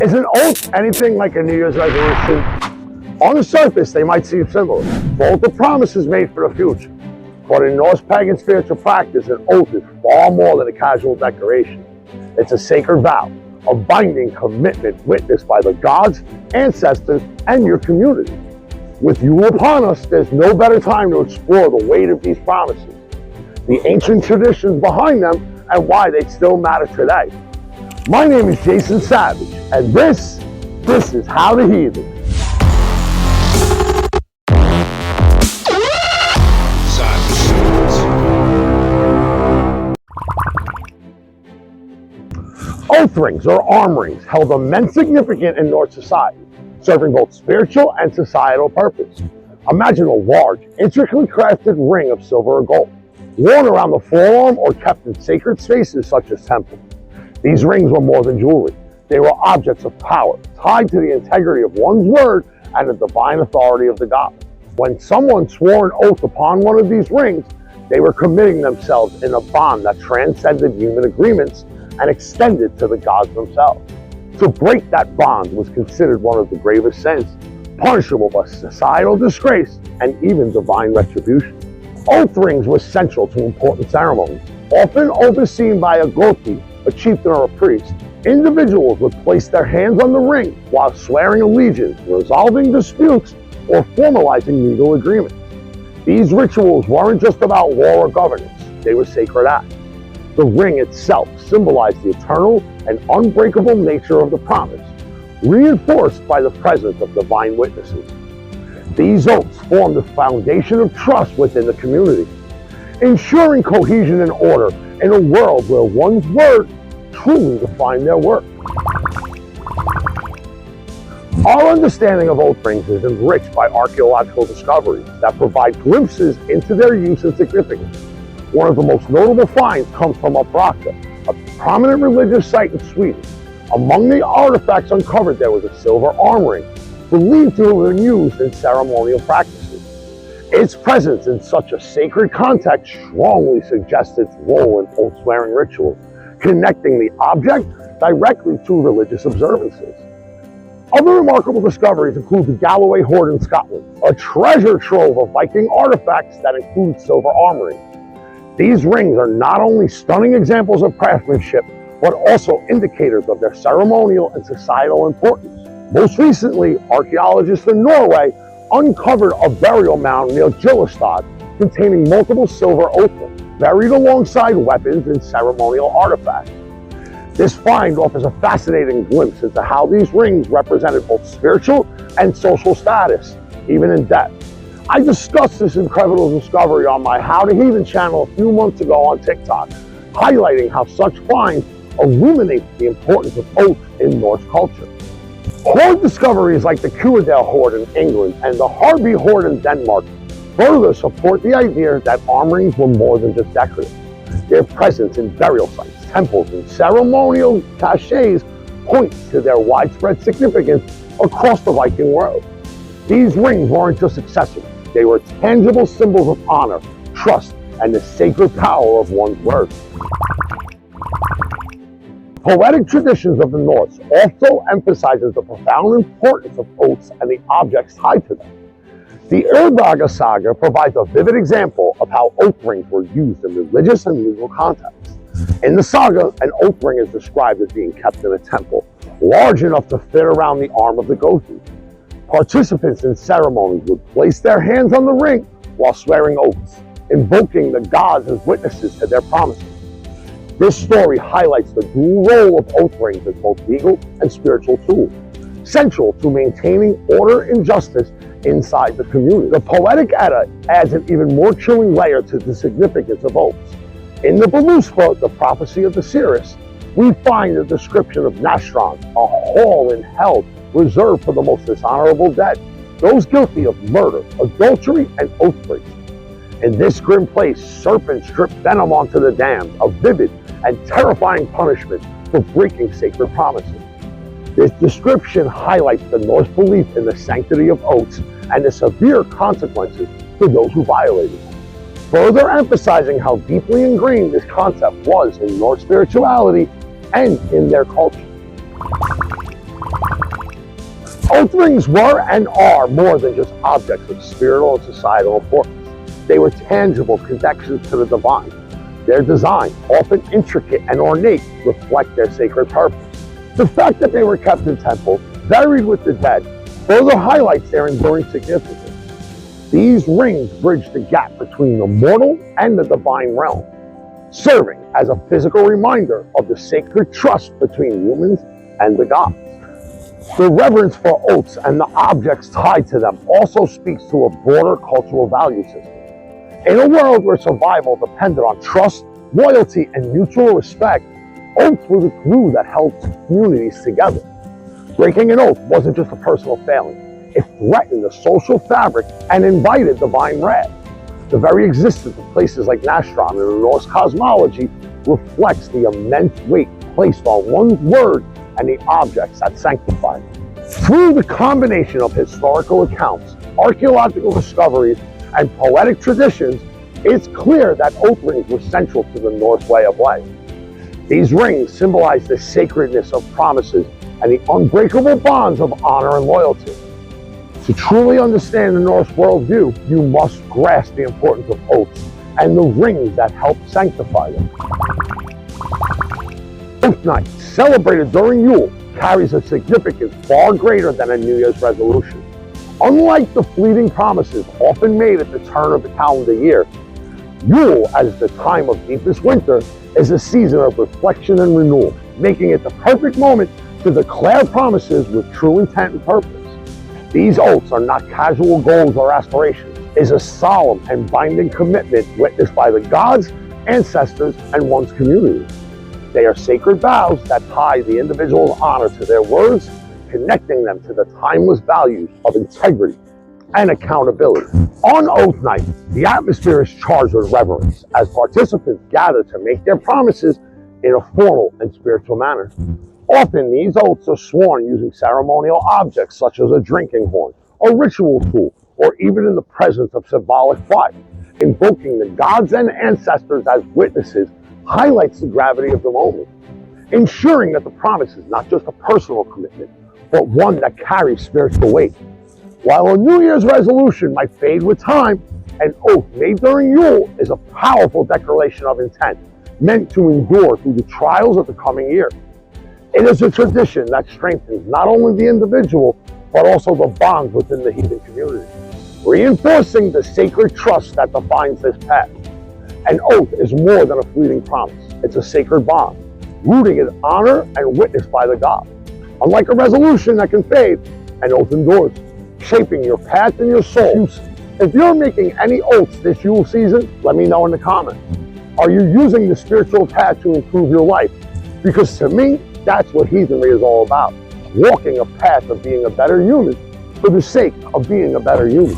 Is an oath anything like a New Year's resolution? On the surface, they might seem similar. Both are promises made for the future. But in Norse pagan spiritual practice, an oath is far more than a casual declaration. It's a sacred vow, a binding commitment witnessed by the gods, ancestors, and your community. With Yule upon us, there's no better time to explore the weight of these promises, the ancient traditions behind them, and why they still matter today. My name is Jason Savage, and this is How the Heathen. Oath rings, or arm rings, held immense significance in Norse society, serving both spiritual and societal purpose. Imagine a large, intricately crafted ring of silver or gold, worn around the forearm or kept in sacred spaces such as temples. These rings were more than jewelry. They were objects of power, tied to the integrity of one's word and the divine authority of the god. When someone swore an oath upon one of these rings, they were committing themselves in a bond that transcended human agreements and extended to the gods themselves. To break that bond was considered one of the gravest sins, punishable by societal disgrace and even divine retribution. Oath rings were central to important ceremonies, often overseen by a goti, a chieftain or a priest. Individuals would place their hands on the ring while swearing allegiance, resolving disputes, or formalizing legal agreements. These rituals weren't just about law or governance, they were sacred acts. The ring itself symbolized the eternal and unbreakable nature of the promise, reinforced by the presence of divine witnesses. These oaths formed the foundation of trust within the community, ensuring cohesion and order in a world where one's word truly defined their worth. Our understanding of oath rings is enriched by archaeological discoveries that provide glimpses into their use and significance. One of the most notable finds comes from Uprakta, a prominent religious site in Sweden. Among the artifacts uncovered there was a silver arm ring, believed to have been used in ceremonial practices. Its presence in such a sacred context strongly suggests its role in oath-swearing rituals, connecting the object directly to religious observances. Other remarkable discoveries include the Galloway Hoard in Scotland, a treasure trove of Viking artifacts that include silver arm rings. These rings are not only stunning examples of craftsmanship, but also indicators of their ceremonial and societal importance. Most recently, archaeologists in Norway uncovered a burial mound near Gillestad containing multiple silver oath rings, buried alongside weapons and ceremonial artifacts. This find offers a fascinating glimpse into how these rings represented both spiritual and social status, even in death. I discussed this incredible discovery on my How the Heathen channel a few months ago on TikTok, highlighting how such finds illuminate the importance of oath in Norse culture. Hoard discoveries like the Kuadale Hoard in England and the Harby Hoard in Denmark further support the idea that arm rings were more than just decorative. Their presence in burial sites, temples, and ceremonial caches points to their widespread significance across the Viking world. These rings weren't just accessories, they were tangible symbols of honor, trust, and the sacred power of one's word. Poetic Traditions of the Norse also emphasizes the profound importance of oaths and the objects tied to them. The Urbaga saga provides a vivid example of how oath rings were used in religious and legal contexts. In the saga, an oath ring is described as being kept in a temple, large enough to fit around the arm of the goti. Participants in ceremonies would place their hands on the ring while swearing oaths, invoking the gods as witnesses to their promises. This story highlights the dual role of oath rings as both legal and spiritual tools, central to maintaining order and justice inside the community. The Poetic Edda adds an even more chilling layer to the significance of oaths. In the Beluspa, the prophecy of the Cirrus, we find a description of Nastron, a hall in hell reserved for the most dishonorable dead, those guilty of murder, adultery, and oath breaking. In this grim place, serpents drip venom onto the damned, a vivid and terrifying punishment for breaking sacred promises. This description highlights the Norse belief in the sanctity of oaths and the severe consequences for those who violated them, further emphasizing how deeply ingrained this concept was in Norse spirituality and in their culture. Oath rings were and are more than just objects of spiritual and societal importance. They were tangible connections to the divine. Their design, often intricate and ornate, reflect their sacred purpose. The fact that they were kept in temples, buried with the dead, further highlights their enduring significance. These rings bridge the gap between the mortal and the divine realm, serving as a physical reminder of the sacred trust between humans and the gods. The reverence for oaths and the objects tied to them also speaks to a broader cultural value system. In a world where survival depended on trust, loyalty, and mutual respect, oaths were the glue that held communities together. Breaking an oath wasn't just a personal failing. It threatened the social fabric and invited divine wrath. The very existence of places like Nastron in the Norse cosmology reflects the immense weight placed on one's word and the objects that sanctify them. Through the combination of historical accounts, archaeological discoveries, and poetic traditions, it's clear that oath rings were central to the Norse way of life. These rings symbolize the sacredness of promises and the unbreakable bonds of honor and loyalty. To truly understand the Norse worldview, you must grasp the importance of oaths and the rings that help sanctify them. Oath Night, celebrated during Yule, carries a significance far greater than a New Year's resolution. Unlike the fleeting promises often made at the turn of the calendar year, Yule, as the time of deepest winter, is a season of reflection and renewal, making it the perfect moment to declare promises with true intent and purpose. These oaths are not casual goals or aspirations. It is a solemn and binding commitment witnessed by the gods, ancestors, and one's community. They are sacred vows that tie the individual's honor to their words, connecting them to the timeless values of integrity and accountability. On Oath Night, the atmosphere is charged with reverence as participants gather to make their promises in a formal and spiritual manner. Often, these oaths are sworn using ceremonial objects such as a drinking horn, a ritual tool, or even in the presence of symbolic fire. Invoking the gods and ancestors as witnesses highlights the gravity of the moment, ensuring that the promise is not just a personal commitment, but one that carries spiritual weight. While a New Year's resolution might fade with time, an oath made during Yule is a powerful declaration of intent, meant to endure through the trials of the coming year. It is a tradition that strengthens not only the individual, but also the bonds within the heathen community, reinforcing the sacred trust that defines this path. An oath is more than a fleeting promise. It's a sacred bond, rooted in honor and witnessed by the gods. Unlike a resolution that can fade, an oath endures, shaping your path and your soul. If you're making any oaths this Yule season, let me know in the comments. Are you using the spiritual path to improve your life? Because to me, that's what heathenry is all about. Walking a path of being a better human for the sake of being a better human.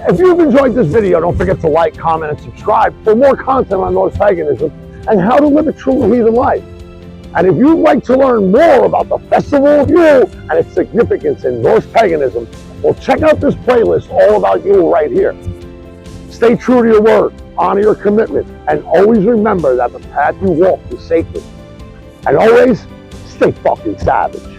If you've enjoyed this video, don't forget to like, comment, and subscribe for more content on Norse Paganism and how to live a true heathen life. And if you'd like to learn more about the Festival of Yule and its significance in Norse Paganism, well, check out this playlist all about Yule right here. Stay true to your word, honor your commitment, and always remember that the path you walk is sacred. And always, stay fucking savage.